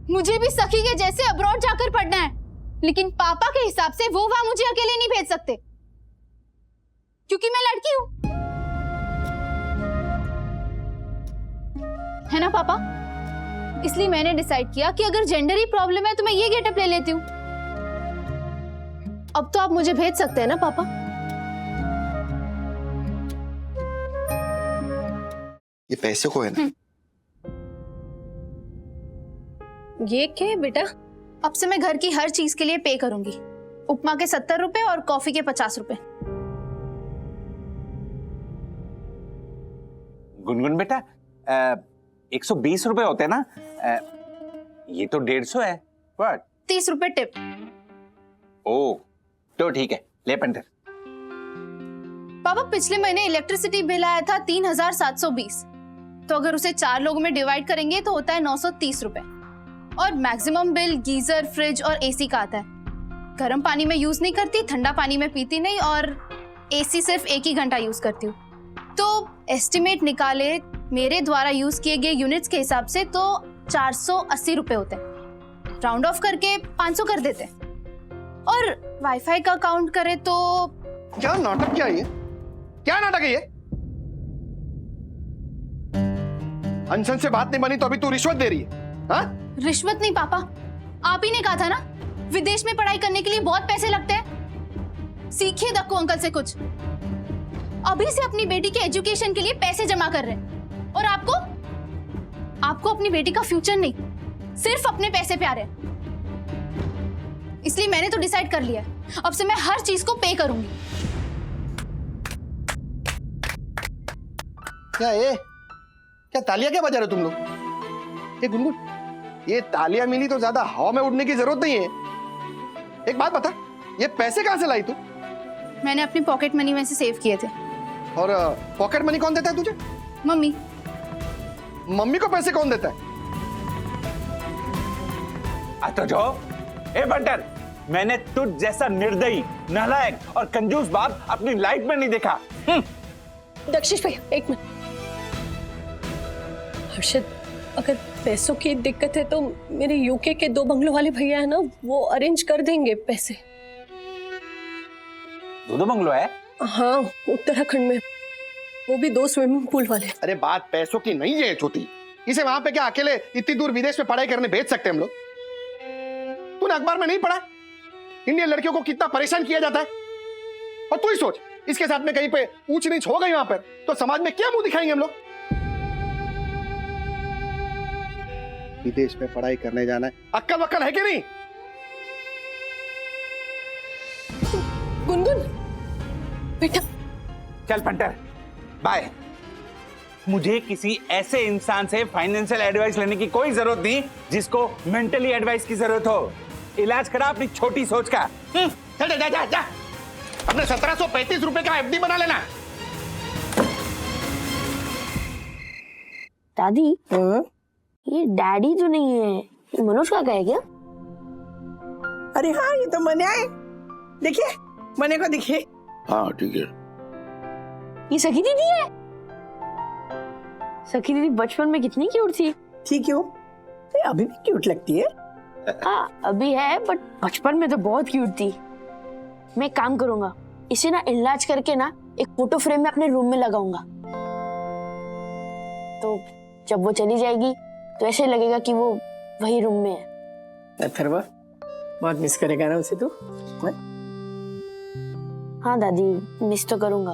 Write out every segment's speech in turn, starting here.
मुझे भी सखी के जैसे अब्रॉड जाकर पढ़ना है, लेकिन पापा के हिसाब से वो वहां मुझे अकेले नहीं भेज सकते क्योंकि मैं लड़की हूं, है ना पापा? इसलिए मैंने डिसाइड किया कि अगर जेंडर ही प्रॉब्लम है तो मैं ये गेटअप ले लेती हूँ। अब तो आप मुझे भेज सकते हैं ना पापा? ये पैसे को है ना? ये क्या है बेटा? अब से मैं घर की हर चीज के लिए पे करूंगी। उपमा के 70 रुपए और कॉफी के 50 रुपए। गुनगुन बेटा 120 रुपए होते हैं ना? ये तो 150 है। व्हाट? 30 रुपए टिप। ओ तो ठीक है, ले पंटर। पापा पिछले महीने इलेक्ट्रिसिटी बिल आया था 3720, तो अगर उसे 4 लोगों में डिवाइड करेंगे तो होता है 930 रुपए। और मैक्सिमम बिल गीजर, फ्रिज और एसी का आता है। गर्म पानी में यूज नहीं करती, ठंडा पानी में पीती नहीं, और एसी सिर्फ 1 ही घंटा यूज करती हूँ। तो एस्टिमेट निकाले मेरे द्वारा यूज किए गए यूनिट्स के हिसाब से तो 480 रुपए होते हैं। राउंड ऑफ करके 500 कर देते हैं। और वाईफाई का काउंट करें तो क्या नाटक, क्या ये? क्या नाटक है ये? अनशन से बात नहीं बनी तो अभी तू रिश्वत दे रही है? हाँ? रिश्वत नहीं पापा, आप ही ने कहा था ना विदेश में पढ़ाई करने के लिए बहुत पैसे लगते हैं। सीखिए दक्कू अंकल से कुछ। अभी से अपनी बेटी के एजुकेशन के लिए पैसे जमा कर रहे हैं, और आपको अपनी बेटी का फ्यूचर नहीं, सिर्फ अपने पैसे प्यारे हैं। इसलिए मैंने तो डिसाइड कर लिया है, अब से मैं हर चीज को पे करूंगी। क्या ये? क्या तालियां क्या बजा रहे हो तुम लोग? ये गुनगुन, ये तालियां मिली तो ज्यादा हवा में उड़ने की जरूरत नहीं है। एक बात बता, ये पैसे कहां से लाई तू? मैंने अपनी पॉकेट मनी में से सेव किए थे। और पॉकेट मनी कौन देता है तुझे? मम्मी। मम्मी को पैसे कौन देता है? तो जो ए बंटर, मैंने तुझ जैसा निर्दयी, नालायक और कंजूस बाप अपनी लाइफ में नहीं देखा। दक्षिश भैया एक मिनट। हर्षित, अगर पैसों की दिक्कत है तो मेरे यूके के 2 बंगलों वाले भैया है ना, वो अरेंज कर देंगे पैसे। 2 बंगलो है? हाँ, उत्तराखंड में, वो भी 2 स्विमिंग पूल वाले। अरे बात पैसों की नहीं है छोटी, इसे वहां पे क्या अकेले इतनी दूर विदेश में पढ़ाई करने भेज सकते हम लोग? तूने अखबार में नहीं पढ़ा इंडियन लड़कियों को कितना परेशान किया जाता है? और तू ही सोच, इसके साथ में कहीं पे ऊंच नीच हो गई वहां पर तो समाज में क्या मुंह दिखाएंगे हम लोग? विदेश में पढ़ाई करने जाना है, अक्कल वक्कल है कि नहीं? गुनगुन बेटा, चल पंटर, बाय। मुझे किसी ऐसे इंसान से फाइनेंशियल एडवाइस लेने की कोई जरूरत नहीं जिसको मेंटली एडवाइस की जरूरत हो। इलाज करा अपनी छोटी सोच का। चल जा जा जा, अपने 1735 रुपए का एफडी बना लेना। दादी, ये डैडी तो नहीं है, ये मनोज काका है क्या? अरे हाँ, ये तो मने आए। देखिए, मने को देखिए। हाँ ठीक है। ये सखी दीदी है। सखी दीदी बचपन में कितनी क्यूट थी। ठीक क्यों? अभी भी क्यूट लगती है। हाँ अभी है, बट बचपन में तो बहुत क्यूट थी। मैं एक काम करूंगा, इसे ना इलाज करके ना एक फोटो फ्रेम में अपने रूम में लगाऊंगा, तो जब वो चली जाएगी तो ऐसे लगेगा कि वो वही रूम में है। अथर्वा, बहुत मिस करेगा ना उसे तू? हाँ दादी, मिस तो करूंगा।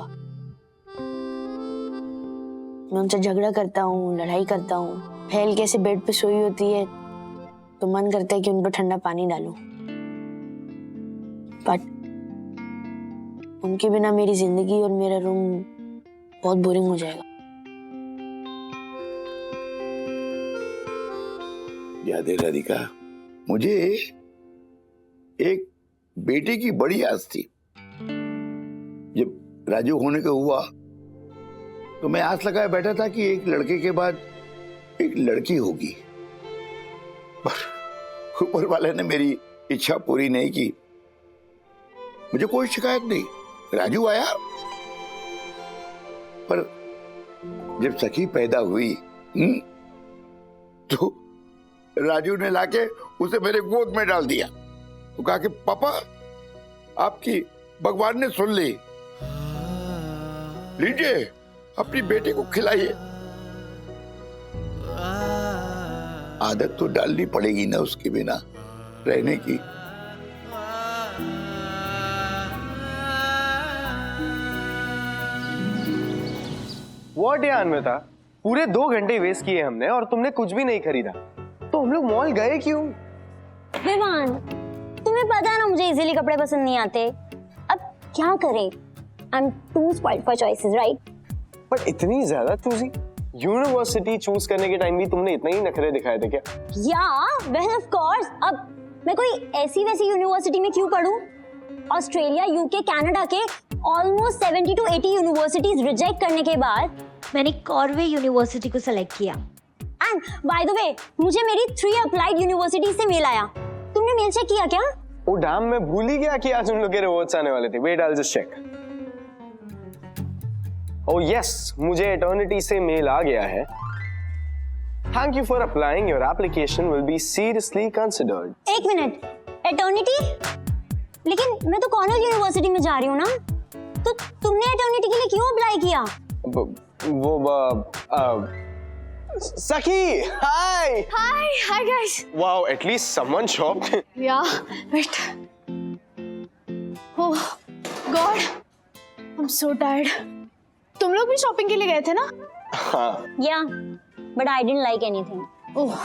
मैं उनसे झगड़ा करता हूँ, लड़ाई करता हूँ। फैल कैसे बेड पे सोई होती है तो मन करता है कि उन पर ठंडा पानी डालूं, बट उनके बिना मेरी जिंदगी और मेरा रूम बहुत बोरिंग हो जाएगा। याद है राधिका, मुझे एक बेटे की बड़ी आस थी। जब राजू होने का हुआ तो मैं आस लगाए बैठा था कि एक लड़के के बाद एक लड़की होगी, पर ऊपर वाले ने मेरी इच्छा पूरी नहीं की। मुझे कोई शिकायत नहीं, राजू आया, पर जब सखी पैदा हुई तो राजू ने लाके उसे मेरे गोद में डाल दिया। तो कहा कि पापा आपकी भगवान ने सुन ली, लीजिए अपनी बेटी को खिलाइए। आदत तो डालनी पड़ेगी ना उसके बिना रहने की। व्हाट यार अन्विता, पूरे 2 घंटे वेस्ट किए हमने और तुमने कुछ भी नहीं खरीदा, तो हम लोग मॉल गए क्यों? विवान, तुम्हें पता है ना मुझे इजीली कपड़े पसंद नहीं आते। अब क्या करें? I am too spoiled for choices, right? पर इतनी ज्यादा चूजी? यूनिवर्सिटी चूज करने के टाइम भी तुमने इतना ही नखरे दिखाए थे क्या? या वेल ऑफ कोर्स। अब मैं कोई ऐसी वैसी यूनिवर्सिटी में क्यों पढूं? ऑस्ट्रेलिया, यूके, कनाडा के ऑलमोस्ट 70 to 80 यूनिवर्सिटीज रिजेक्ट करने के बाद मैंने कॉर्वे यूनिवर्सिटी को सेलेक्ट किया। एंड बाय द वे, मुझे मेरी 3 अप्लाइड यूनिवर्सिटी से मेल आया। तुमने मेल चेक किया क्या? ओ डैम, मैं भूल ही गया कि आज उन लोग के रिवॉर्ड्स आने वाले थे। Wait, I will just check. Oh yes, मुझे एटर्निटी से मेल आ गया है। Thank you for applying, your application will be seriously considered. एक मिनट, एटर्निटी? लेकिन मैं तो कॉर्नेल यूनिवर्सिटी में जा रही हूँ ना, तो तुमने एटर्निटी के लिए क्यों अप्लाई किया? सखी, hi hi guys. Wow, at least someone shopped. Yeah wait, oh God, I am so tired. तुम लोग भी शॉपिंग के लिए गए थे ना? हाँ। Yeah but I didn't like anything. Oh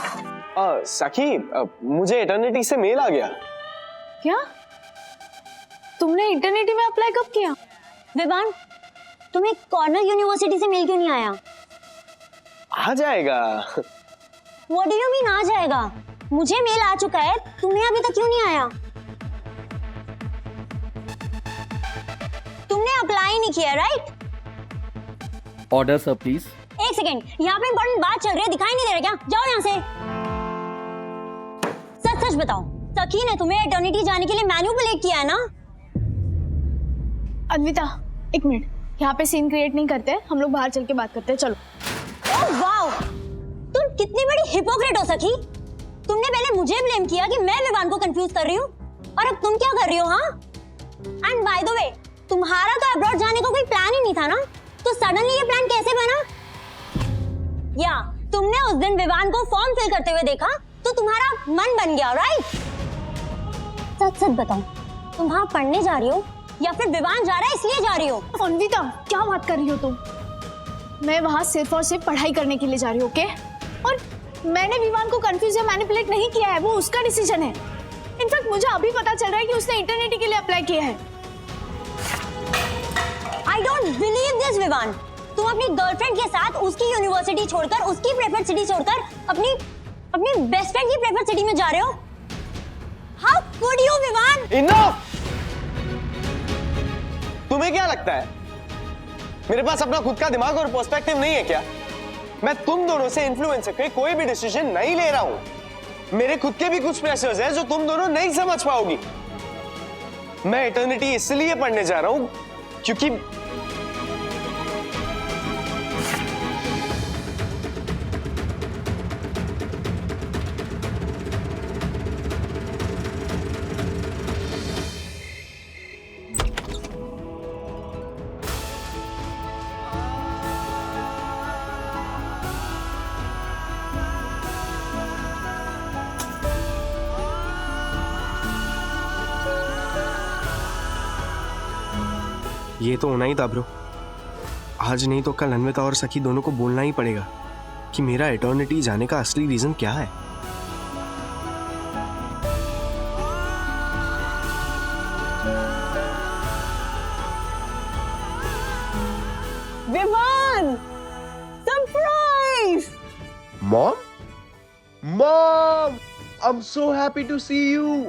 सखी, मुझे एटर्निटी से मेल आ गया। क्या? तुमने इंटरनेट में अप्लाई कब किया? विवान, तुम्हें कॉर्नेल यूनिवर्सिटी से मेल क्यों नहीं आया? आ जाएगा। What do you mean आ जाएगा? मुझे मेल आ चुका है, तुम्हें अभी तक क्यों नहीं आया? तुमने अप्लाई नहीं किया, राइट? Order sir please. एक सेकेंड, यहाँ पे इंपॉर्टेंट बात चल रही है, दिखाई नहीं दे रहा क्या? जाओ यहाँ से। सच सच बताओ, सखी ने तुम्हें एटर्निटी जाने के लिए मैनिपुलेट किया है ना? अन्विता एक मिनट, यहाँ पे सीन क्रिएट नहीं करते, हम लोग बाहर चल के बात करते हैं, चलो। ओह वाओ, तुम कितनी बड़ी हिपोक्रेट हो सखी। तुमने पहले मुझे ब्लेम किया कि मैं विवान को कंफ्यूज कर रही हूँ, और अब तुम क्या कर रही हो? हाँ, एंड बाय द वे, तुम्हारा तो अब्रॉड जाने का कोई प्लान ही नहीं था ना, तो सडनली ये प्लान कैसे बना? या तुमने उस दिन विवान को फॉर्म फिल करते हुए देखा तो तुम्हारा मन बन गया, राइट? सच सच बताओ, तुम वहां पढ़ने जा रही हो या फिर विवान जा रहा है इसलिए जा रही हो? अन्विता क्या बात कर रही हो तुम? मैं वहां सिर्फ और सिर्फ पढ़ाई करने के लिए जा रही हूँ, ओके? और मैंने विवान को कंफ्यूज या मैनिपुलेट नहीं किया है, वो उसका डिसीजन है। इनफैक्ट मुझे अभी पता चल रहा है कि उसने इंटरनेट के लिए अप्लाई किया है। I don't believe this Vivaan. तुम अपनी गर्लफ्रेंड के साथ उसकी यूनिवर्सिटी छोड़कर, उसकी प्रेफर्ड सिटी छोड़कर अपनी बेस्ट फ्रेंड की प्रेफर्ड सिटी में जा रहे हो? How could you Vivaan? Enough! तुम्हें क्या लगता है मेरे पास अपना खुद का दिमाग और पर्सपेक्टिव नहीं है क्या? मैं तुम दोनों से इन्फ्लुएंस होकर कोई भी डिसीजन नहीं ले रहा हूं। मेरे खुद के भी कुछ प्रेशर्स हैं जो तुम दोनों नहीं समझ पाओगी। मैं एटर्निटी इसलिए पढ़ने जा रहा हूं क्योंकि ये तो होना ही था ब्रो। आज नहीं तो कल अन्विता और सखी दोनों को बोलना ही पड़ेगा कि मेरा एटर्निटी जाने का असली रीजन क्या है। Vivaan, surprise! Mom, mom, I am so happy to see you.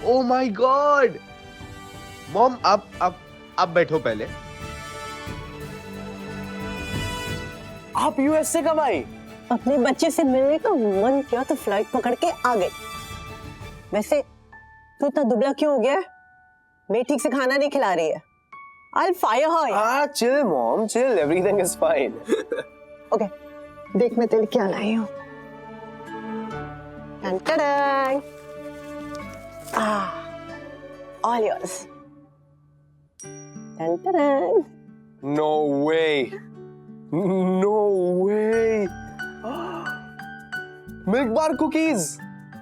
Oh my God. Mom, आप बैठो पहले। आप यूएस से कब आई? अपने बच्चे से मिलने का मन किया तो फ्लाइट पकड़ के आ गई। वैसे तू इतना दुबला क्यों हो गया? मैं ठीक से खाना नहीं खिला रही है। I'll fire her. Chill mom, chill, everything is fine. Okay, देख मैं तेरे क्या लाई हूँ। Dun, ta-da. All yours. Dun, ta-da. No way. No way. Milk bar cookies.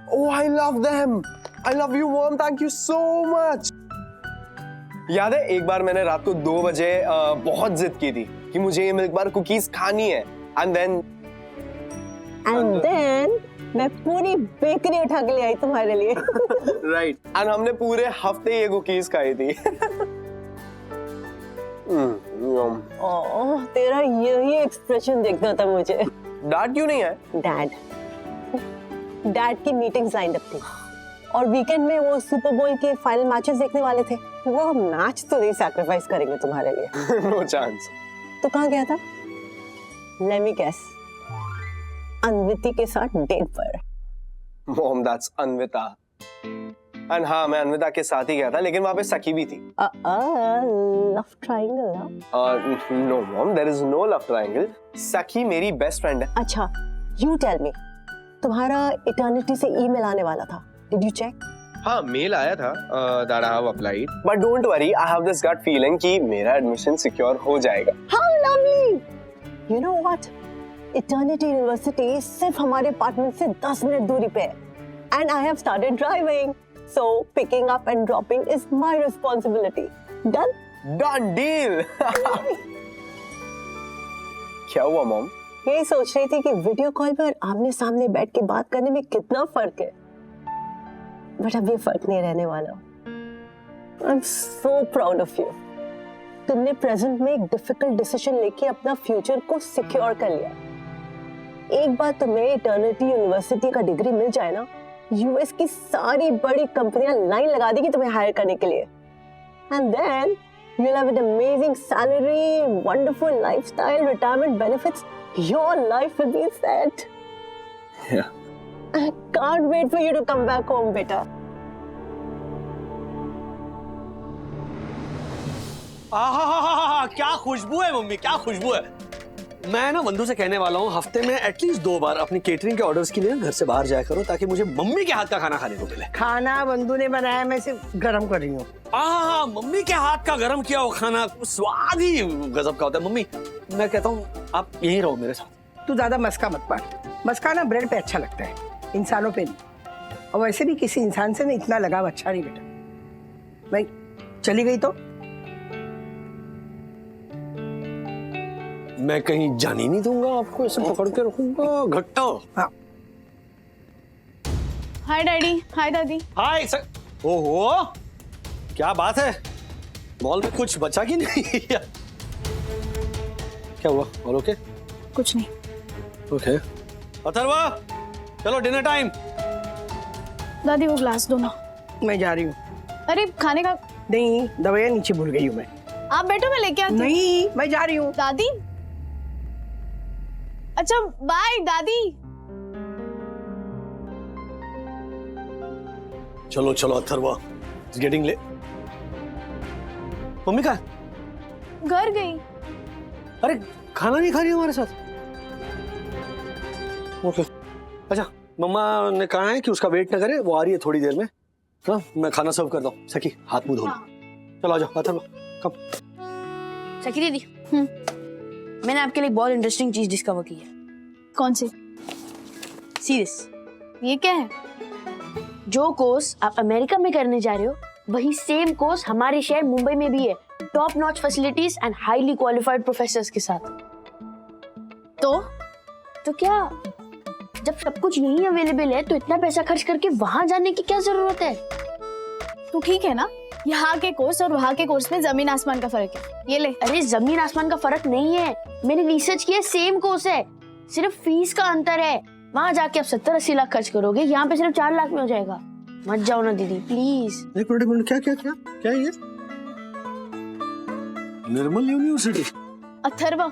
Oh, I love them. I love you, Mom. Thank you so much. याद है एक बार मैंने रात को 2 बजे बहुत जिद की थी कि मुझे ये मिल्क बार कुकीज खानी है एंड देन मैं पूरी बेकरी उठा के ले आई तुम्हारे लिए राइट एंड हमने पूरे हफ्ते ये कुकीज खाई थी ओह तेरा यही एक्सप्रेशन देखना था मुझे डैड क्यों नहीं है डैड की मीटिंग्स लाइंड अप थी और वीकेंड में वो सुपर बोल के फाइनल मैचेस देखने वाले थे वो मैच तो नहीं सैक्रिफाइस करेंगे तुम्हारे लिए नो चांस तो कहाँ गया था लेट मी गेस अन्विति के साथ डेट पर मॉम दैट्स अन्विता एंड हाँ मैं अन्विता के साथ ही गया था लेकिन वहाँ पे सखी भी थी love triangle no mom there is no love triangle Sakhi मेरी बेस्ट फ्रेंड है अच्छा यू टेल मी तुम्हारा इटर्निटी से ईमेल आने वाला था डिड यू चेक हाँ मेल आया था that I have applied but don't worry I have this gut feeling कि मेरा एडमिशन सिक्योर हो जाएगा How lovely you know what Eternity University सिर्फ हमारे अपार्टमेंट से 10 मिनट दूरी पे है and I have started driving so picking up and dropping is my responsibility done deal क्या हुआ मॉम यही सोच रही थी कि वीडियो कॉल पर आमने सामने बैठ के बात करने में कितना फर्क है बट अब ये फर्क नहीं रहने वाला आई am so proud of you तुमने प्रेजेंट में एक डिफिकल्ट डिसीजन लेके अपना फ्यूचर को सिक्योर कर लिया एक बार तुम्हें इटर्निटी यूनिवर्सिटी का डिग्री मिल जाए ना यूएस की सारी बड़ी कंपनियां लाइन लगा देगी तुम्हें हायर करने के लिए and then you'll have an amazing salary wonderful lifestyle retirement benefits your life will be set yeah I can't wait for you to come back home, beta. क्या खुशबू है मम्मी क्या खुशबू है मैं ना बंधु से कहने वाला हूँ हफ्ते में एटलीस्ट 2 बार अपनी केटरिंग के ऑर्डर्स के लिए घर से बाहर जाया करो ताकि मुझे मम्मी के हाथ का खाना खाने को मिले खाना बंधु ने बनाया मैं सिर्फ गरम कर रही हूँ मम्मी के हाथ का गरम किया हुआ खाना स्वाद ही गजब का होता है मम्मी मैं कहता हूँ आप यहीं रहो मेरे साथ तू ज्यादा मस्का मत मार मस्का ना ब्रेड पे अच्छा लगता है इंसानों पे नहीं और वैसे भी किसी इंसान से ना इतना लगाव अच्छा नहीं बेटा मैं चली गई तो मैं कहीं जाने नहीं दूंगा आपको ऐसे पकड़ के रखूंगा घट्टा हाँ हाय डैडी हाय दादी हाय सर ओहो क्या बात है मॉल में कुछ बचा कि नहीं क्या हुआ ऑल ओके कुछ नहीं ओके अथर्वा चलो डिनर टाइम दादी वो ग्लास दो ना मैं जा रही हूँ अरे खाने का नहीं दवाइयाँ नीचे भूल गई हूँ मैं आप बैठो मैं लेके आती हूँ नहीं मैं जा रही हूँ दादी अच्छा बाय दादी चलो चलो Atharva it's getting late mummy कहाँ घर गई अरे खाना नहीं खा रही हमारे साथ ओके अच्छा मम्मा ने कहा है कि उसका वेट ना करे वो आ रही है थोड़ी देर में हाँ मैं खाना सर्व करता हूँ सखी हाथ मुंह धो लो चलो आ जाओ अथर्वा कम सखी दीदी मैंने आपके लिए बहुत इंटरेस्टिंग चीज डिस्कवर की है कौन सी सीरियस ये क्या है जो कोर्स आप अमेरिका में करने जा रहे हो वही सेम कोर्स हमारे शहर मुंबई में भी है top notch facilities and highly qualified professors के साथ तो क्या जब सब कुछ यहीं अवेलेबल है तो इतना पैसा खर्च करके वहां जाने की क्या जरूरत है तो ठीक है ना यहाँ के कोर्स और वहाँ के कोर्स में जमीन आसमान का फर्क है ये ले अरे जमीन आसमान का फर्क नहीं है मैंने रिसर्च किया सेम कोर्स है सिर्फ फीस का अंतर है वहां जाके आप 70-80 लाख खर्च करोगे यहाँ पे सिर्फ 4 लाख में हो जाएगा मत जाओ ना दीदी प्लीज एक मिनट क्या ये निर्मल यूनिवर्सिटी अथर्वा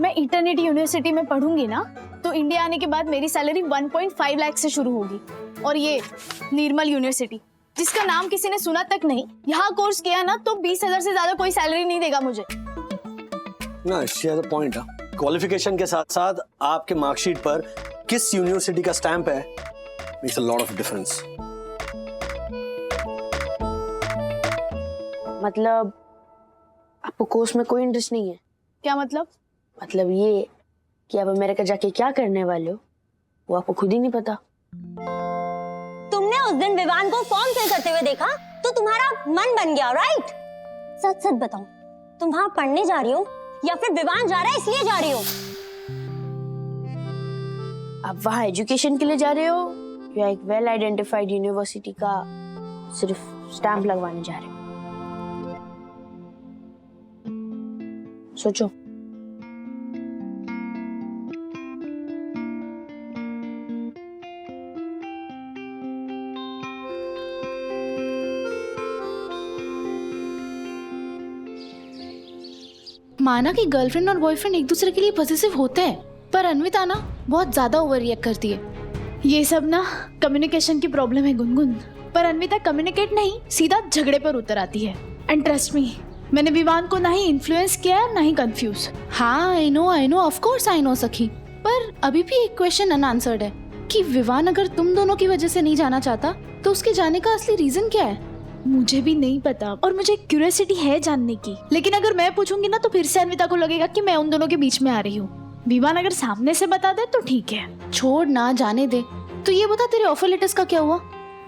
मैं इटर्निटी यूनिवर्सिटी में पढ़ूंगी ना तो इंडिया आने के बाद मेरी सैलरी 1.5 लाख से शुरू होगी और ये निर्मल यूनिवर्सिटी जिसका नाम किसी ने सुना तक नहीं यहाँ कोर्स किया ना तो 20,000 से ज्यादा कोई सैलरी नहीं देगा मुझे ना she has a point qualification के साथ साथ आपके मार्कशीट पर किस यूनिवर्सिटी का स्टैंप है makes a lot of difference. मतलब आपको कोर्स में कोई इंटरेस्ट नहीं है? क्या मतलब? मतलब ये कि आप अमेरिका जाके क्या करने वाले हो वो आपको खुद ही नहीं पता। तुमने उस दिन विवान को फॉर्म फिल करते हुए देखा तो तुम्हारा मन बन गया, राइट? सच सच बताओ, तुम वहां पढ़ने जा रही हो या फिर विवान जा रहा है इसलिए जा रही हो? आप वहाँ एजुकेशन के लिए जा रहे हो या एक वेल आइडेंटिफाइड यूनिवर्सिटी का सिर्फ स्टैंप लगवाने जा रहे हो? सोचो। माना कि गर्लफ्रेंड और बॉयफ्रेंड एक दूसरे के लिए पॉसेसिव होते हैं, पर अन्विता ना बहुत ज्यादा ओवर रिएक्ट करती है। ये सब ना कम्युनिकेशन की प्रॉब्लम है गुनगुन। पर अन्विता कम्युनिकेट नहीं, सीधा झगड़े पर उतर आती है। एंड ट्रस्ट मी, मैंने विवान को ना ही इन्फ्लुएंस किया है ना ही कंफ्यूज। हाँ I know of course I know सखी, पर अभी भी एक क्वेश्चन अनआंसर्ड है कि विवान अगर तुम दोनों की वजह से नहीं जाना चाहता तो उसके जाने का असली रीजन क्या है? मुझे भी नहीं पता और मुझे क्यूरियोसिटी है जानने की, लेकिन अगर मैं पूछूंगी ना तो फिर से अन्विता को लगेगा कि मैं उन दोनों के बीच में आ रही हूँ। विवान अगर सामने से बता दे तो ठीक है, छोड़ ना जाने दे। तो ये बता तेरे ऑफर लेटर्स का क्या हुआ?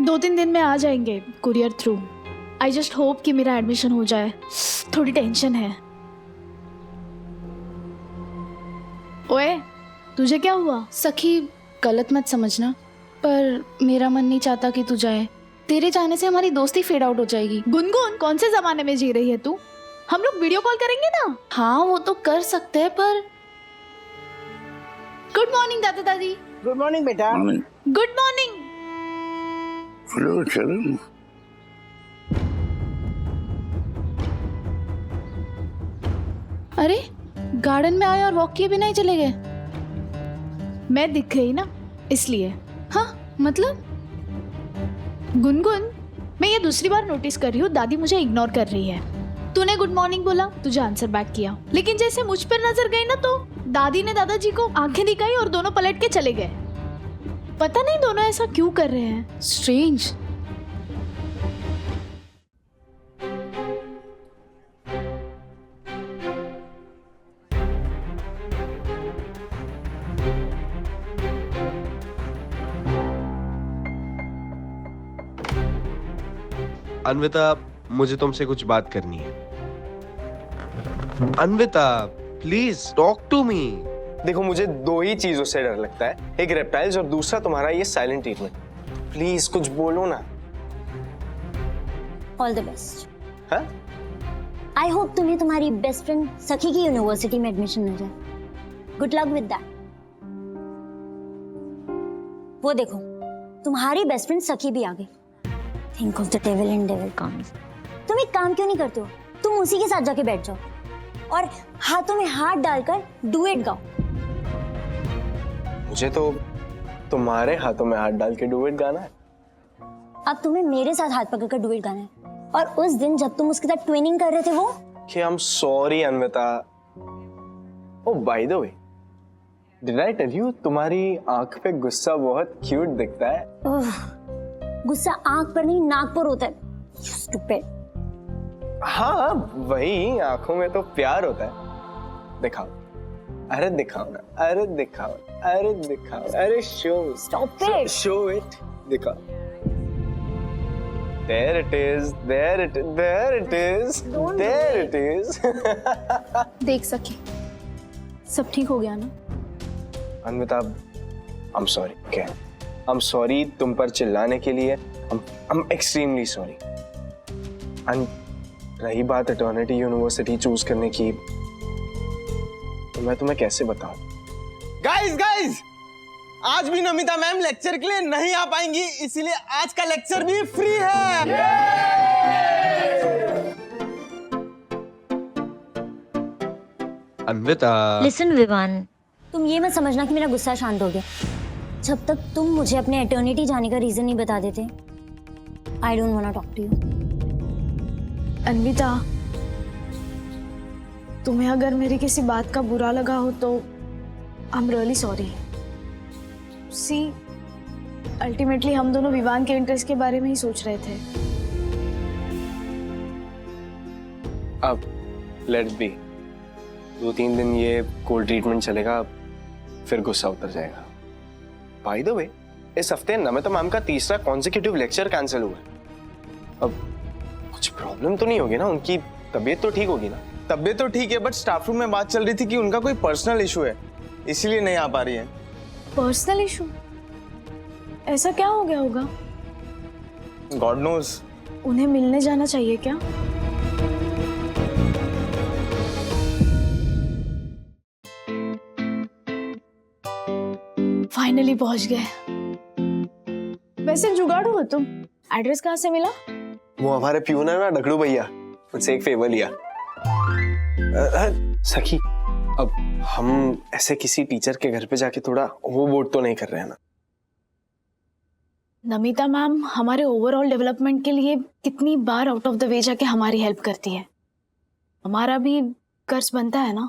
2-3 दिन में आ जाएंगे courier through. I just hope कि मेरा एडमिशन हो जाए, थोड़ी टेंशन है। ओए तुझे क्या हुआ? सखी गलत मत समझना, पर मेरा मन नहीं चाहता कि तू जाए। तेरे जाने से हमारी दोस्ती फेड आउट हो जाएगी। गुनगुन कौन से जमाने में जी रही है तू? हम लोग वीडियो कॉल करेंगे ना। हाँ वो तो कर सकते हैं, पर गुड मॉर्निंग दादा दादी। गुड मॉर्निंग बेटा। Good morning. अरे गार्डन में आए और वॉक किए बिना ही चले गए। मैं दिख गई ना इसलिए। हाँ मतलब गुनगुन, मैं ये दूसरी बार नोटिस कर रही हूँ दादी मुझे इग्नोर कर रही है। तूने गुड मॉर्निंग बोला, तुझे आंसर बैक किया, लेकिन जैसे मुझ पर नजर गई ना तो दादी ने दादाजी को आंखें दिखाई और दोनों पलट के चले गए। पता नहीं दोनों ऐसा क्यों कर रहे हैं, स्ट्रेंज। अन्विता, मुझे तुमसे कुछ बात करनी है। Anvita please talk to me. देखो मुझे दो ही चीजों से डर लगता है, एक रेप्टाइल्स और दूसरा तुम्हारा ये साइलेंट ट्रीटमेंट। प्लीज कुछ बोलो ना। All the best. हाँ? आई होप तुम्हें तुम्हारी बेस्ट फ्रेंड सखी की यूनिवर्सिटी में एडमिशन मिल जाए। Good luck with that. वो देखो तुम्हारी बेस्ट फ्रेंड सखी भी आ गई। Think of the devil and devil comes. तुम एक काम क्यों नहीं करते हो, तुम उसी के साथ जाके बैठ जाओ और हाथों में हाथ डालकर डुएट गाओ। मुझे तो तुम्हारे हाथों में हाथ डाल के डुएट गाना है। अब तुम्हें मेरे साथ हाथ पकड़कर डुएट गाना है। और उस दिन जब तुम उसके साथ ट्विनिंग कर रहे थे वो कि I'm sorry Anvita. Oh by the way, did I tell you तुम्हारी आंख पे गुस्सा बहुत क्यूट दिखता है। गुस्सा आंख पर नहीं नाक पर होता है। Stupid। हाँ वही, आंखों में तो प्यार होता है। दिखाओ, अरे दिखाओ ना, अरे दिखाओ, अरे दिखाओ, अरे show. Stop it। Show it, दिखाओ। There it is, there it is, there it is, there it is। देख सके सब ठीक हो गया ना? Anvita, I'm sorry, okay? I'm sorry तुम पर चिल्लाने के लिए। I'm extremely sorry। रही बात एटर्निटी यूनिवर्सिटी चूज करने की, तो मैं तुम्हें कैसे बताऊं? गाइस आज भी नमिता मैम लेक्चर के लिए नहीं आ पाएंगी, इसीलिए आज का लेक्चर भी फ्री है। अन्विता। लिसन विवान, तुम ये मत समझना कि मेरा गुस्सा शांत हो गया। जब तक तुम मुझे अपने एटर्निटी जाने का रीजन नहीं बता देते, I don't want to talk to you. Anvita, तुम्हें अगर मेरी किसी बात का बुरा लगा हो तो I am really sorry. See ultimately हम दोनों विवान के इंटरेस्ट के बारे में ही सोच रहे थे। अब लेट्स बी, 2-3 दिन ये कोल्ड ट्रीटमेंट चलेगा, फिर गुस्सा उतर जाएगा। बाय द वे, इस हफ्ते नमिता मैम का तीसरा कॉन्सेक्यूटिव लेक्चर कैंसिल हुआ है। अब कुछ प्रॉब्लम तो नहीं होगी ना? उनकी तबीयत तो ठीक होगी ना? तबीयत तो ठीक है, बट स्टाफ रूम में बात चल रही थी कि उनका कोई पर्सनल इशू है, इसीलिए नहीं आ पा रही है। Personal issue? ऐसा क्या हो गया होगा? God knows. उन्हें मिलने जाना चाहिए क्या? फाइनली पहुंच गए। वैसे जुगाड़ हो तुम, एड्रेस कहाँ से मिला? वो हमारे प्यून है ना, डगड़ू भैया, उनसे एक फेवर लिया। सखी, अब हम ऐसे किसी टीचर के घर पे जाके थोड़ा ओवरबोर्ड तो नहीं कर रहे हैं ना? नमिता मैम हमारे ओवरऑल डेवलपमेंट के लिए कितनी बार आउट ऑफ द वे जाके हमारी हेल्प करती है। हमारा भी कर्ज बनता है ना?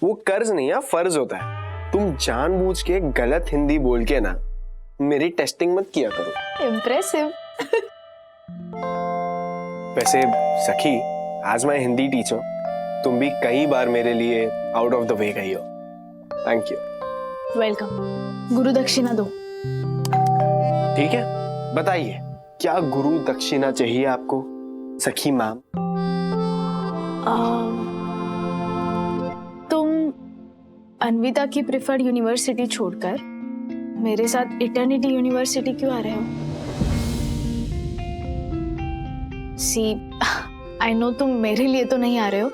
वो कर्ज नहीं है, फर्ज होता है। तुम जानबूझ के गलत हिंदी बोल के ना मेरी टेस्टिंग मत किया करो। इम्प्रेसिव। वैसे सखी, आज मैं हिंदी टीचर, तुम भी कई बार मेरे लिए आउट ऑफ द वे गई हो। Thank you. वेलकम। गुरु दक्षिणा दो। ठीक है, बताइए क्या गुरु दक्षिणा चाहिए आपको सखी मैम? तुम अन्विता की प्रेफर्ड यूनिवर्सिटी छोड़कर मेरे साथ इटर्निटी यूनिवर्सिटी क्यों आ रहे हो? सी, आई नो तुम मेरे लिए तो नहीं आ रहे हो,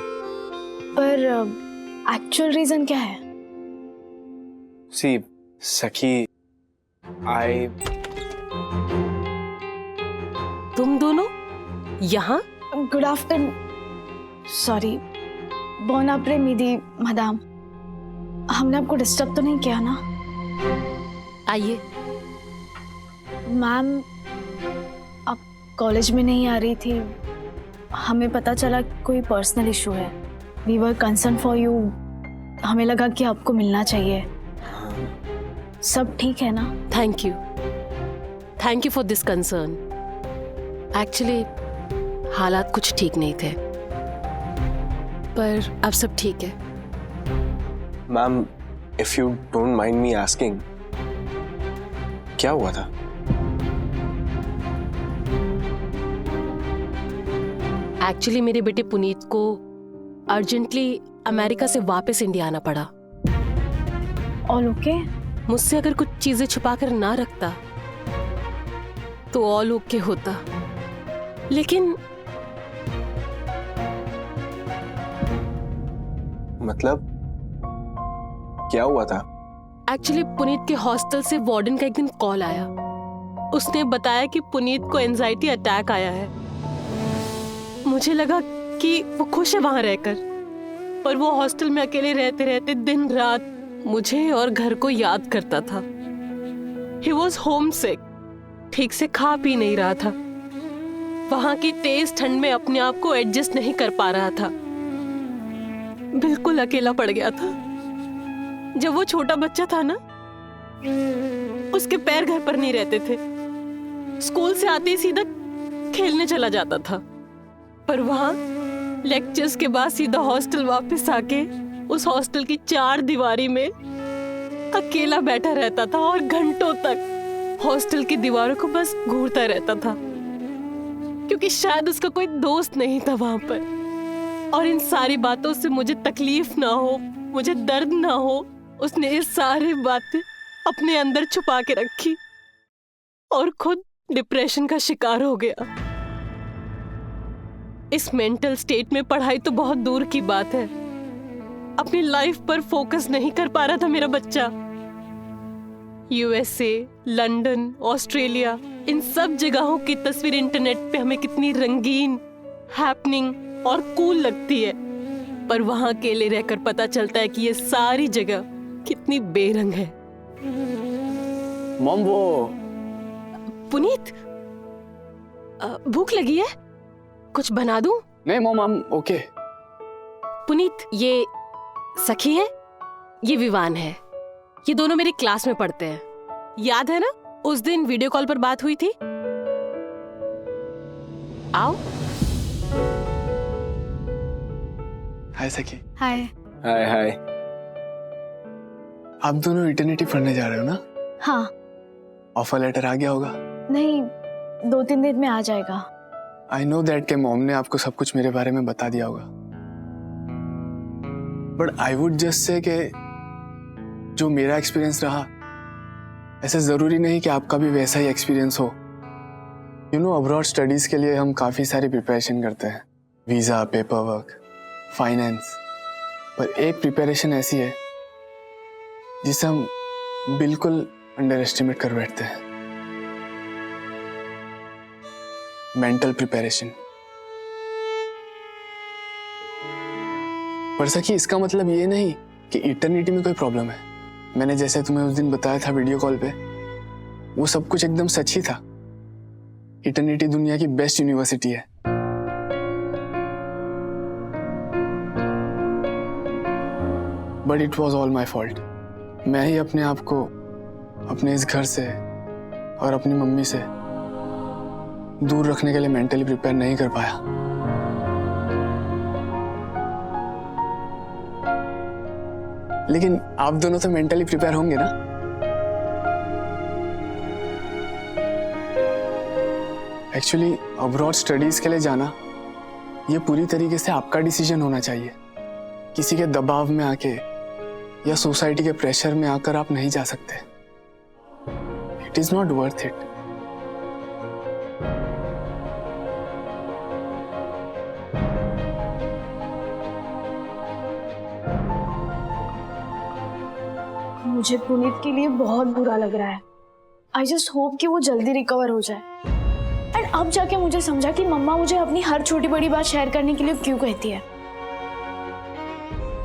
पर एक्चुअल रीजन क्या है? सी सखी, आई तुम दोनों यहाँ? गुड आफ्टरनून, सॉरी, बोन अपरे मिदी मदाम, हमने आपको डिस्टर्ब तो नहीं किया ना? आइए। मैम, आप कॉलेज में नहीं आ रही थी, हमें पता चला कोई पर्सनल इशू है। We were concern for you, हमें लगा कि आपको मिलना चाहिए। सब ठीक है ना? Thank you for this concern. Actually हालात कुछ ठीक नहीं थे, पर अब सब ठीक है। Ma'am, if you don't mind me asking, क्या हुआ था? एक्चुअली मेरे बेटे पुनीत को अर्जेंटली अमेरिका से वापस इंडिया आना पड़ा। All okay? मुझसे अगर कुछ चीजें छुपा कर ना रखता तो ऑल ओके होता, लेकिन मतलब क्या हुआ था? एक्चुअली पुनीत के हॉस्टल से वार्डन का एक दिन कॉल आया। उसने बताया कि पुनीत को एंजाइटी अटैक आया है। मुझे लगा कि वो खुश है वहां रहकर, पर वो हॉस्टल में अकेले रहते रहते दिन रात मुझे और घर को याद करता था। He was homesick, ठीक से खा पी नहीं रहा था, वहां की तेज ठंड में अपने आप को एडजस्ट नहीं कर पा रहा था, बिल्कुल अकेला पड़ गया था। जब वो छोटा बच्चा था ना, उसके पैर घर पर नहीं रहते थे। स्कूल से आते ही सीधा खेलने चला जाता था, पर वहां लेक्चर्स के बाद सीधा हॉस्टल वापस आके उस हॉस्टल की 4 दीवारी में अकेला बैठा रहता था और घंटों तक हॉस्टल की दीवारों को बस घूरता रहता था, क्योंकि शायद उसका कोई दोस्त नहीं था वहां पर। और इन सारी बातों से मुझे तकलीफ ना हो, मुझे दर्द ना हो, उसने ये सारी बातें अपने अंदर छुपा के रखी और खुद डिप्रेशन का शिकार हो गया। इस मेंटल स्टेट में पढ़ाई तो बहुत दूर की बात है, अपनी लाइफ पर फोकस नहीं कर पा रहा था मेरा बच्चा। यूएसए, लंदन, ऑस्ट्रेलिया, इन सब जगहों की तस्वीर इंटरनेट पे हमें कितनी रंगीन, हैपनिंग और कूल लगती है, पर वहां अकेले रहकर पता चलता है कि ये सारी जगह कितनी बेरंग है। मॉम, वो पुनीत, भूख लगी है? कुछ बना दूं? नहीं मॉम, हम ओके। पुनीत, ये सखी है, ये विवान है, ये दोनों मेरी क्लास में पढ़ते हैं, याद है ना? उस दिन वीडियो कॉल पर बात हुई थी। आओ। हाय सखी। हाय। हाय हाय। आप दोनों इटर्निटी पढ़ने जा रहे हो ना? हाँ। ऑफर लेटर आ गया होगा? नहीं, 2-3 दिन में आ जाएगा। आई नो दैट के मॉम ने आपको सब कुछ मेरे बारे में बता दिया होगा, but I would just say कि जो मेरा एक्सपीरियंस रहा, ऐसे जरूरी नहीं कि आपका भी वैसा ही एक्सपीरियंस हो। यू नो, अब्रॉड स्टडीज के लिए हम काफी सारी प्रिपरेशन करते हैं, वीजा, पेपर वर्क, फाइनेंस, पर एक प्रिपरेशन ऐसी है जिसे हम बिल्कुल अंडर एस्टिमेट कर बैठते हैं, मेंटल प्रिपरेशन। पर सखी, इसका मतलब ये नहीं कि इटर्निटी में कोई प्रॉब्लम है। मैंने जैसे तुम्हें उस दिन बताया था वीडियो कॉल पे, वो सब कुछ एकदम सच ही था। इटर्निटी दुनिया की बेस्ट यूनिवर्सिटी है। But it was all my fault. मैं ही अपने आप को अपने इस घर से और अपनी मम्मी से दूर रखने के लिए मेंटली प्रिपेयर नहीं कर पाया। लेकिन आप दोनों तो मेंटली प्रिपेयर होंगे ना? एक्चुअली अब्रॉड स्टडीज के लिए जाना ये पूरी तरीके से आपका डिसीजन होना चाहिए। किसी के दबाव में आके या सोसाइटी के प्रेशर में आकर आप नहीं जा सकते। It is not worth it. मुझे पुनीत के लिए बहुत बुरा लग रहा है। आई जस्ट होप कि वो जल्दी रिकवर हो जाए। एंड अब जाके मुझे समझा कि मम्मा मुझे अपनी हर छोटी बड़ी बात शेयर करने के लिए क्यों कहती है।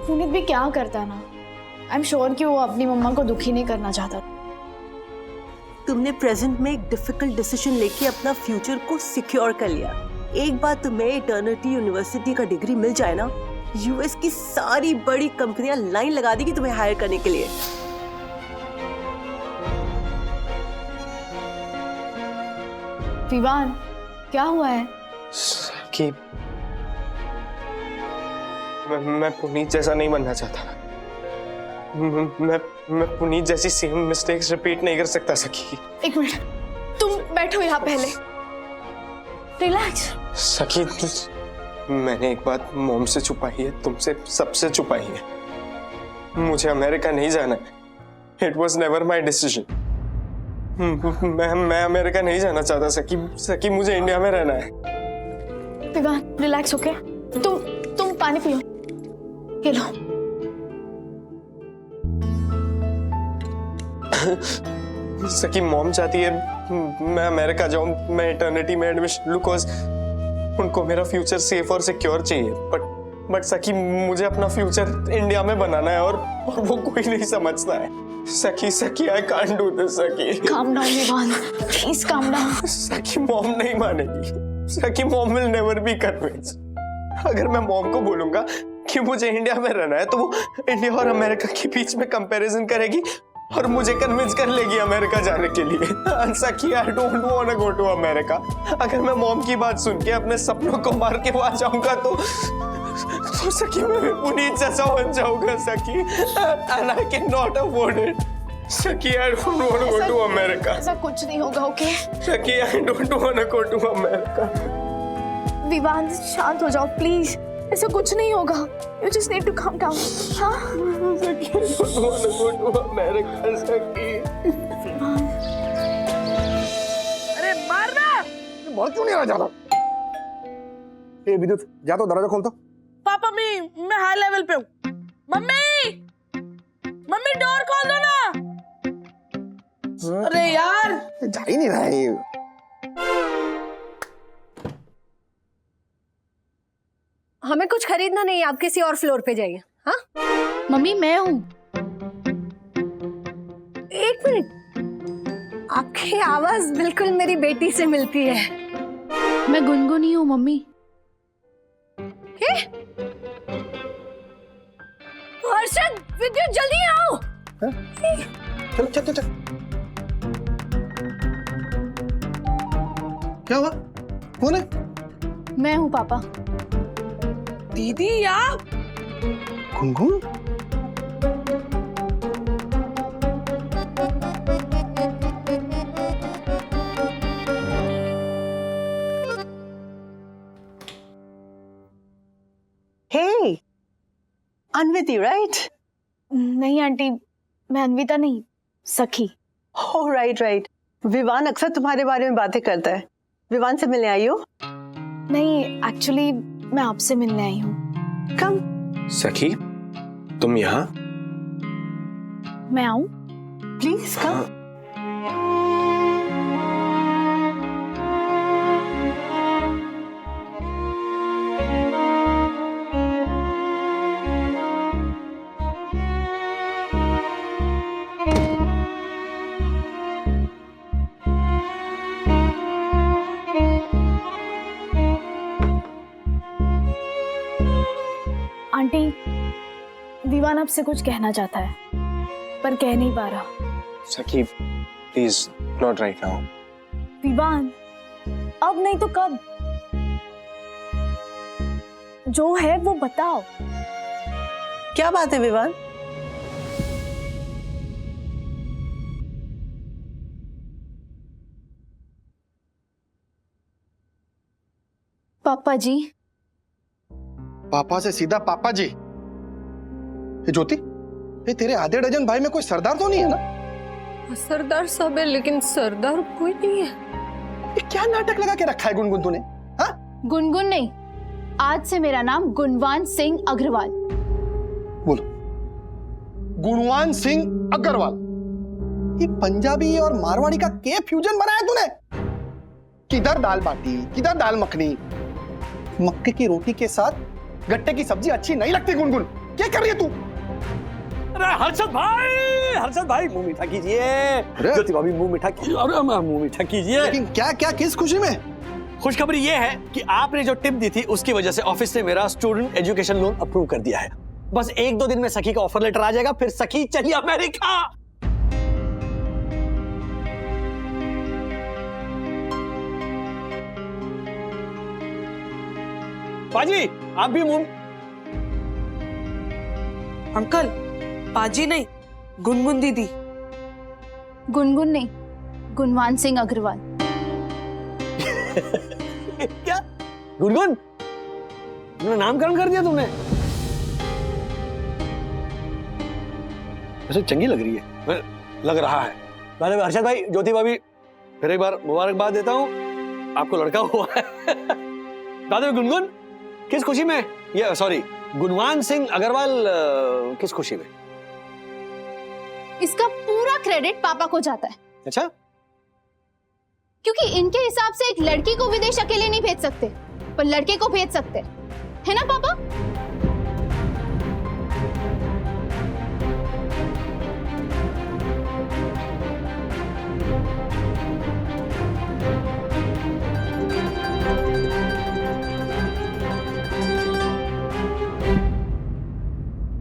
पुनीत भी क्या करता ना, आई एम श्योर कि वो अपनी मम्मा को दुखी नहीं करना चाहता। तुमने प्रेजेंट में एक डिफिकल्ट डिसीजन लेके अपना फ्यूचर को सिक्योर कर लिया। एक बार तुम्हें इटर्निटी यूनिवर्सिटी का डिग्री मिल जाए ना, यूएस की सारी बड़ी कंपनियां लाइन लगा देगी तुम्हें हायर करने के लिए। विवान, क्या हुआ है? कि मैं पुनीत जैसा नहीं बनना चाहता। मैं पुनीत जैसी सेम मिस्टेक्स रिपीट नहीं कर सकता सखी। एक मिनट, तुम बैठो यहाँ पहले, रिलैक्स। सखी, मैंने एक बात मॉम से छुपाई है, तुमसे सबसे छुपाई है। मुझे अमेरिका नहीं जाना है। It was never my decision. मैं अमेरिका नहीं जाना चाहता सखी, मुझे इंडिया में रहना है। Vivaan, relax, okay? तुम पानी पियो, ये लो। सखी, मॉम चाहती है मैं अमेरिका जाऊं, मैं इटर्निटी में एडमिशन लूं, बिकॉज़ उनको मेरा फ्यूचर सेफ और सिक्योर चाहिए। बट सखी, मुझे अपना फ्यूचर इंडिया में बनाना है और वो कोई नहीं समझता है। सखी, I can't do this Sakhi. Calm down Vivaan, please calm down. Sakhi, mom नहीं मानेगी। Sakhi, mom will never be convince. अगर मैं मॉम को बोलूंगा कि मुझे इंडिया में रहना है, तो वो इंडिया और अमेरिका के बीच में कंपैरिजन करेगी और मुझे कन्विंस कर लेगी अमेरिका जाने के लिए। Sakhi, I don't want to go to America. अगर मैं मॉम की बात सुन के अपने सपनों को मार के वहां जाऊंगा तो सखी, मैं भी पुनीत जैसा बन जाऊंगा सखी, and I cannot afford it. सखी, I don't want to go to America. ऐसा कुछ नहीं होगा, ओके? सखी, I don't want to go to America. Vivaan, शांत हो जाओ प्लीज, ऐसा कुछ नहीं होगा। You just need to calm down. हाँ? सखी, I don't want to go to America, सखी. विवान, अरे मारना! बहुत क्यों नहीं आ जाता? ए विद्युत, जा तो दरवाजा खोल तो। पापा, मैं हाई लेवल पे हूँ। मम्मी डोर खोल दो ना। अरे यार, जा ही नहीं रहा है ये। हमें कुछ खरीदना नहीं, आप किसी और फ्लोर पे जाइए। हाँ मम्मी, मैं हूँ। एक मिनट, आपकी आवाज बिल्कुल मेरी बेटी से मिलती है। मैं गुनगुन ही हूँ मम्मी। हर्षद, विद्युत, जल्दी आओ। चल। क्या हुआ? कौन है? मैं हूँ पापा। दीदी आप? गुनगुन? Hey, Anviti, right? नहीं आंटी, मैं अन्विता नहीं, सखी। Oh, right. विवान अक्सर तुम्हारे बारे में बातें करता है। विवान से मिलने आई हो? नहीं, एक्चुअली मैं आपसे मिलने आई हूँ। कम। सखी, तुम यहाँ? मैं आऊँ? Please come. आंटी, विवान आपसे कुछ कहना चाहता है, पर कह नहीं पा रहा। Sakhi, please not right now. Vivaan, अब नहीं तो कब? जो है वो बताओ। क्या बात है विवान? पापा जी। पापा से सीधा पापा जी? ये ज्योति, ये तेरे आधे डजन भाई में कोई सरदार तो नहीं है ना? सरदार सब है, लेकिन सरदार कोई नहीं है। ये क्या नाटक लगा के रखा है गुनगुन तूने? हाँ? गुनगुन नहीं, आज से मेरा नाम गुणवान सिंह अग्रवाल। बोलो, गुणवान सिंह अग्रवाल। ये पंजाबी और मारवाड़ी का क्या फ्यूजन बनाया तूने? किधर दाल बाटी, किधर दाल मखनी। मक्के की रोटी के साथ गट्टे की सब्जी अच्छी नहीं लगती गुनगुन। क्या कर रही है तू? अरे हर्षद भाई मुंह मीठा कीजिए। ज्योति भाभी मुंह मीठा कीजिए। अरे मुंह मीठा कीजिए। लेकिन क्या क्या किस खुशी में? खुशखबरी ये है कि आपने जो टिप दी थी उसकी वजह से ऑफिस ने मेरा स्टूडेंट एजुकेशन लोन अप्रूव कर दिया है। बस 1-2 दिन में सखी का ऑफर लेटर आ जाएगा, फिर सखी चली अमेरिका। पाजी, आप भी मुंह। अंकल, पाजी नहीं, गुनगुन दीदी। गुनगुन नहीं, गुणवान सिंह अग्रवाल। क्या? गुनगुन? तुमने नामकरण कर दिया तुमने? वैसे चंगी लग रही है। लग रहा है। हर्षद भाई, ज्योति भाभी, फिर एक बार मुबारकबाद देता हूँ, आपको लड़का हुआ है। दादा गुनगुन, किस खुशी में? ये सॉरी, गुणवान सिंह अग्रवाल किस खुशी में? इसका पूरा क्रेडिट पापा को जाता है। अच्छा? क्योंकि इनके हिसाब से एक लड़की को विदेश अकेले नहीं भेज सकते, पर लड़के को भेज सकते, है ना पापा?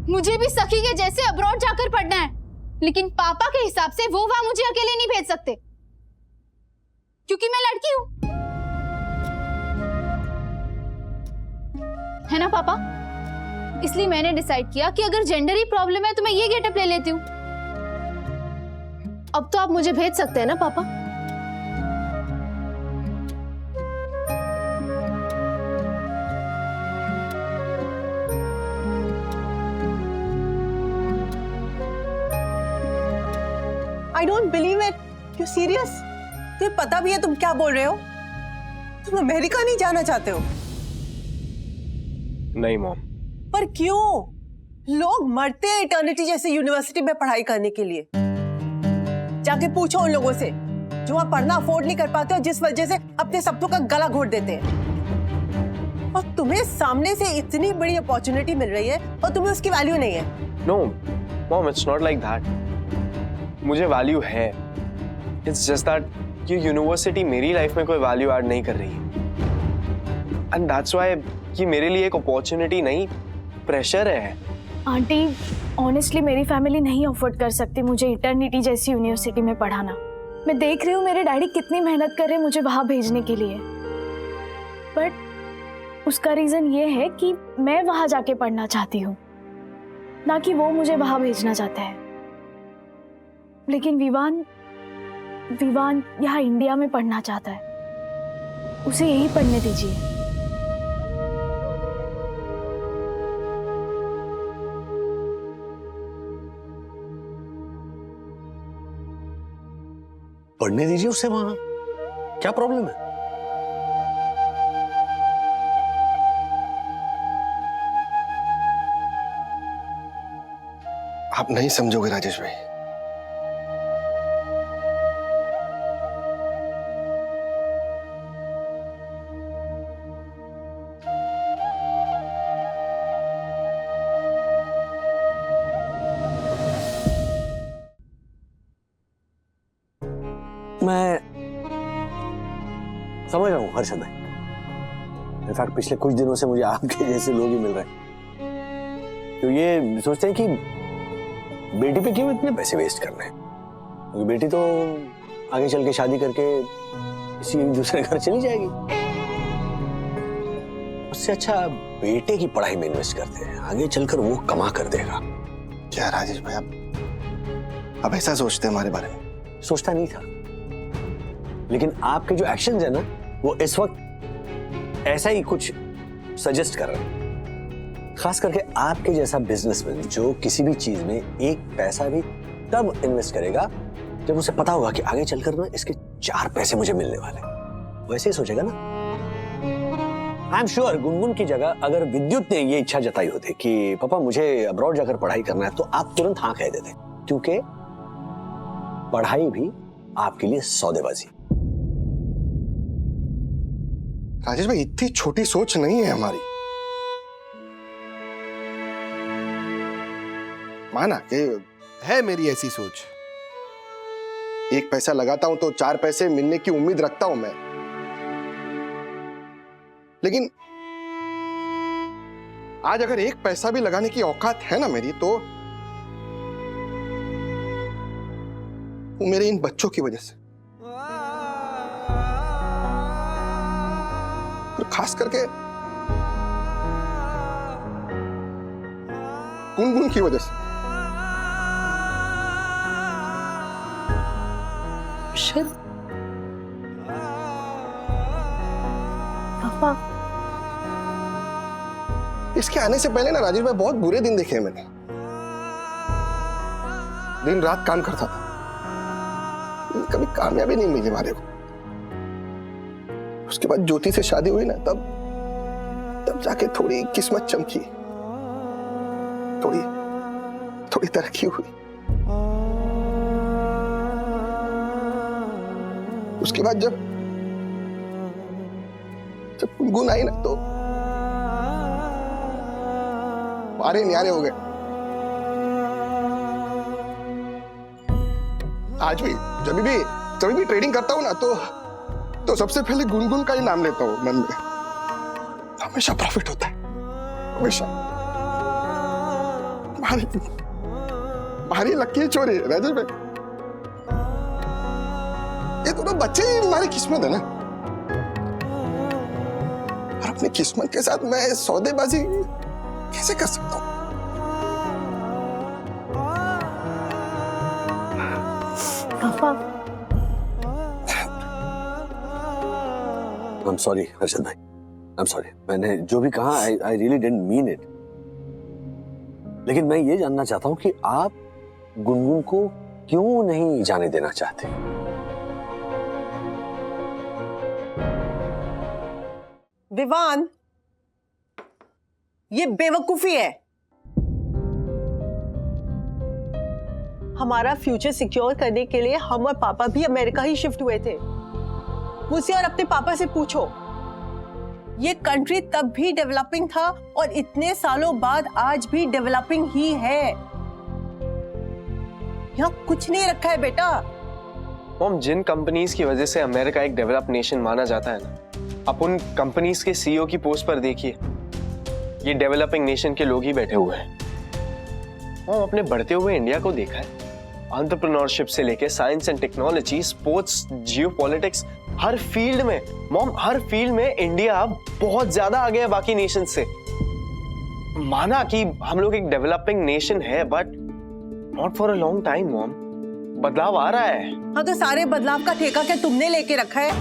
मुझे भी सखी के जैसे अब्रॉड जाकर पढ़ना है, लेकिन पापा के हिसाब से वो वहां मुझे अकेले नहीं भेज सकते, क्योंकि मैं लड़की हूं, है ना पापा? इसलिए मैंने डिसाइड किया कि अगर जेंडर ही प्रॉब्लम है तो मैं ये गेटअप ले लेती हूँ। अब तो आप मुझे भेज सकते हैं ना पापा? I don't believe it. You serious? तुम्हें पता भी है तुम क्या बोल रहे हो? तुम अमेरिका नहीं जाना चाहते हो? नहीं मॉम। पर क्यों? लोग मरते हैं इटर्निटी जैसे यूनिवर्सिटी में पढ़ाई करने के लिए। जाके पूछो उन लोगों से जो वहां पढ़ना अफोर्ड नहीं कर पाते और जिस वजह से अपने सपनों का गला घोट देते हैं। और तुम्हें सामने से इतनी बड़ी अपॉर्चुनिटी मिल रही है और तुम्हें उसकी वैल्यू नहीं है। No mom, it's not like that. मुझे वैल्यू है, इट्स जस्ट दैट ये यूनिवर्सिटी मेरी लाइफ में कोई वैल्यू ऐड नहीं कर रही है, एंड दैट्स व्हाई ये मेरे लिए एक अपॉर्चुनिटी नहीं, प्रेशर है। आंटी, ऑनेस्टली मेरी फैमिली नहीं अफोर्ड कर सकती मुझे इटर्निटी जैसी यूनिवर्सिटी में पढ़ाना। मैं देख रही हूँ मेरे डैडी कितनी मेहनत कर रहे हैं मुझे वहां भेजने के लिए, बट उसका रीजन ये है कि मैं वहां जाके पढ़ना चाहती हूँ, ना कि वो मुझे वहां भेजना चाहता है। लेकिन विवान यहाँ इंडिया में पढ़ना चाहता है, उसे यही पढ़ने दीजिए। पढ़ने दीजिए उसे वहां, क्या प्रॉब्लम है? आप नहीं समझोगे राजेश भाई। मैं समझ रहा हूँ हर्षद भाई। इनफैक्ट पिछले कुछ दिनों से मुझे आपके जैसे लोग ही मिल रहे हैं तो ये सोचते हैं कि बेटी पे क्यों इतने पैसे वेस्ट करने हैं, क्योंकि बेटी तो आगे चल के शादी करके किसी दूसरे घर चली जाएगी। उससे अच्छा बेटे की पढ़ाई में इन्वेस्ट करते हैं, आगे चलकर वो कमा कर देगा। क्या राजेश भाई आप ऐसा सोचते हैं हमारे बारे में? सोचता नहीं था, लेकिन आपके जो एक्शंस है ना वो इस वक्त ऐसा ही कुछ सजेस्ट कर रहे हैं। खास करके आपके जैसा बिजनेसमैन जो किसी भी चीज में एक पैसा भी तब इन्वेस्ट करेगा जब उसे पता होगा कि आगे चलकर ना इसके 4 पैसे मुझे मिलने वाले, वैसे ही सोचेगा ना। आई एम श्योर गुनगुन की जगह अगर विद्युत ने ये इच्छा जताई होती कि पापा मुझे अब्रॉड जाकर पढ़ाई करना है, तो आप तुरंत हाँ कह देते, क्योंकि पढ़ाई भी आपके लिए सौदेबाजी। राजेश भाई इतनी छोटी सोच नहीं है हमारी। माना कि है मेरी ऐसी सोच, एक पैसा लगाता हूं तो 4 पैसे मिलने की उम्मीद रखता हूं मैं, लेकिन आज अगर एक पैसा भी लगाने की औकात है ना मेरी, तो वो मेरे इन बच्चों की वजह से, और खास करके गुनगुन की वजह से। पापा, इसके आने से पहले ना राजेश भाई बहुत बुरे दिन देखे हैं मैंने। दिन रात काम करता था, कभी कामयाबी नहीं मिली हमारे को। उसके बाद ज्योति से शादी हुई ना, तब जाके थोड़ी किस्मत चमकी, थोड़ी तरक्की हुई। उसके बाद जब गुन आई ना, तो मारे न्यारे हो गए। आज भी जब भी ट्रेडिंग करता हूं ना, तो सबसे पहले गुनगुन का ही नाम लेता हूं मन में। हमेशा प्रॉफिट होता है, हमेशा। हमारी लकी चोरी है राजेश भाई। ये दोनों बच्चे ही हमारी किस्मत है ना, और अपनी किस्मत के साथ मैं सौदेबाजी कैसे कर सकता हूं? पापा, I'm sorry हर्षद भाई, I'm sorry। मैंने जो भी कहा I really didn't mean it। लेकिन मैं ये जानना चाहता हूं कि आप गुनगुन को क्यों नहीं जाने देना चाहते? विवान, ये बेवकूफी है। हमारा फ्यूचर सिक्योर करने के लिए हम और पापा भी अमेरिका ही शिफ्ट हुए थे। मुझसे और अपने पापा से पूछो, ये कंट्री तब भी डेवलपिंग था और इतने सालों बाद आज भी डेवलपिंग ही है। यहाँ कुछ नहीं रखा है बेटा। मॉम, जिन कंपनीज की वजह से अमेरिका एक डेवलप नेशन माना जाता है ना, आप उन कंपनीज के सीईओ की पोस्ट पर देखिए, ये डेवलपिंग नेशन के लोग ही बैठे हुए हैं। मॉम, अपने बढ़ते हुए इंडिया को देखा है? एंटरप्रेन्योरशिप से लेके science and technology, sports, geopolitics, her field में मॉम, हर फील्ड में इंडिया बहुत ज्यादा आगे है बाकी नेशन से। माना कि हम लोग एक डेवलपिंग नेशन है, but not for a long time mom. बदलाव आ रहा है। हाँ, तो सारे बदलाव का ठेका क्या तुमने लेके रखा है?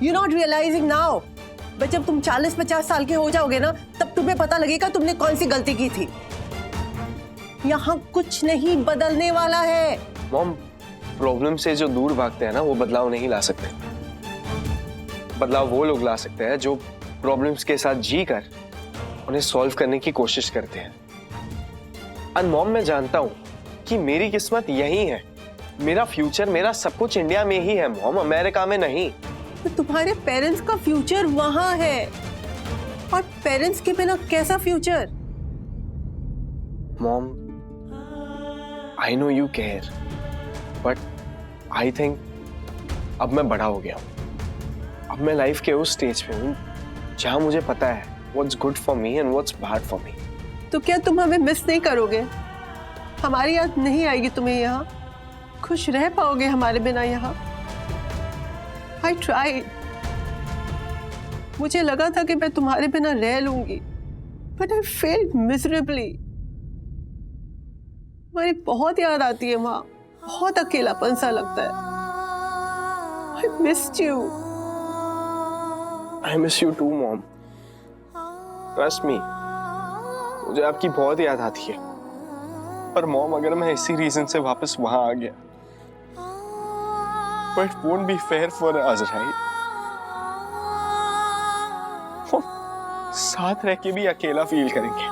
You not realizing now, but जब तुम 40-50 साल के हो जाओगे ना, तब तुम्हें पता लगेगा तुमने कौन सी गलती की थी। यहाँ कुछ नहीं बदलने वाला है। मॉम, प्रॉब्लम से जो दूर भागते हैं ना, वो बदलाव नहीं ला सकते। बदलाव वो लोग ला सकते हैं जो प्रॉब्लम्स के साथ जी कर उन्हें सॉल्व करने की कोशिश करते हैं। और मॉम, मैं जानता हूं कि मेरी किस्मत यही है। मेरा फ्यूचर, मेरा सब कुछ इंडिया में ही है मॉम, अमेरिका में नहीं। तो तुम्हारे पेरेंट्स का फ्यूचर वहां है, और पेरेंट्स के बिना कैसा future? Mom, I know you care, but I think अब मैं बड़ा हो गया हूं। अब मैं लाइफ के उस स्टेज पे हूं जहां मुझे पता है what's good for me and what's bad for me. तो क्या तुम हमें मिस नहीं करोगे? हमारी याद नहीं आएगी तुम्हें यहाँ? खुश रह पाओगे हमारे बिना यहाँ? I tried. मुझे लगा था कि मैं तुम्हारे बिना रह लूंगी, but I failed miserably. हमारी बहुत याद आती है माँ, बहुत अकेलापन सा लगता है। I missed you. I miss you too, mom. Trust me. मुझे आपकी बहुत याद आती है। पर मॉम, अगर मैं इसी रीजन से वापस वहां आ गया, but it won't be fair for us, right? साथ रह के भी अकेला फील करेंगे,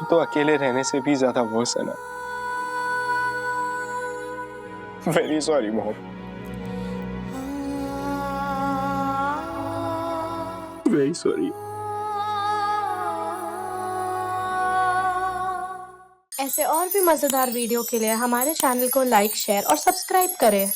तो अकेले रहने से भी ज्यादा वर्स है ना। Very sorry mom, very sorry. ऐसे और भी मजेदार वीडियो के लिए हमारे चैनल को लाइक, शेयर और सब्सक्राइब करें।